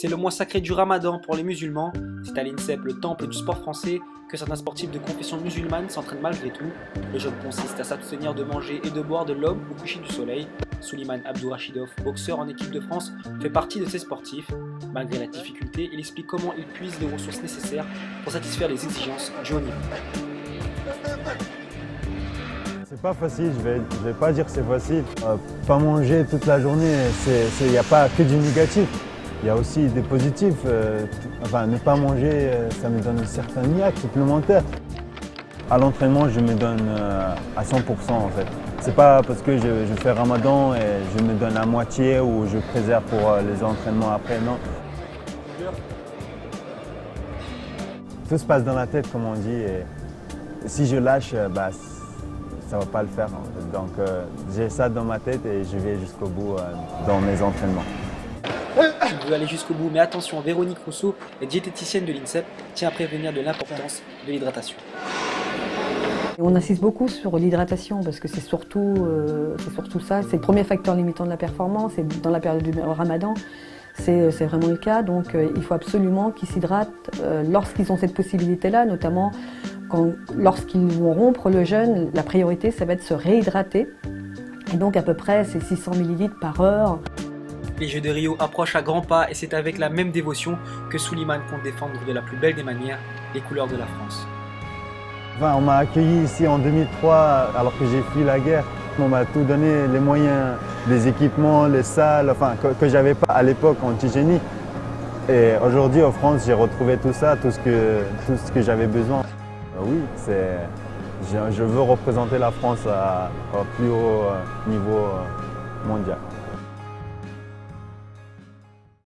C'est le mois sacré du Ramadan pour les musulmans. C'est à l'INSEP, le temple du sport français, que certains sportifs de confession musulmane s'entraînent malgré tout. Le jeûne consiste à s'abstenir de manger et de boire de l'aube au coucher du soleil. Souleymane Abdourachidov, boxeur en équipe de France, fait partie de ces sportifs. Malgré la difficulté, il explique comment il puise les ressources nécessaires pour satisfaire les exigences du haut niveau. C'est pas facile, je vais pas dire que c'est facile. Pas manger toute la journée, il n'y a pas que du négatif. Il y a aussi des positifs. Ne pas manger, ça me donne un certain niaque supplémentaire. À l'entraînement, je me donne à 100% en fait. C'est pas parce que je fais Ramadan et je me donne la moitié ou je préserve pour les entraînements après, non. Tout se passe dans la tête, comme on dit. Et si je lâche, ça ne va pas le faire. En fait. Donc j'ai ça dans ma tête et je vais jusqu'au bout dans mes entraînements. Tu veux aller jusqu'au bout, mais attention, Véronique Rousseau, la diététicienne de l'INSEP, tient à prévenir de l'importance de l'hydratation. On insiste beaucoup sur l'hydratation parce que c'est surtout ça, c'est le premier facteur limitant de la performance et dans la période du Ramadan, c'est vraiment le cas. Donc il faut absolument qu'ils s'hydratent lorsqu'ils ont cette possibilité-là, notamment lorsqu'ils vont rompre le jeûne. La priorité, ça va être de se réhydrater. Et donc à peu près, c'est 600 ml par heure. Les Jeux de Rio approchent à grands pas et c'est avec la même dévotion que Souleymane compte défendre de la plus belle des manières les couleurs de la France. On m'a accueilli ici en 2003 alors que j'ai fui la guerre. On m'a tout donné, les moyens, les équipements, les salles, que je n'avais pas à l'époque en Tchétchénie. Et aujourd'hui en France, j'ai retrouvé tout ça, tout ce que j'avais besoin. Oui, je veux représenter la France au plus haut niveau mondial.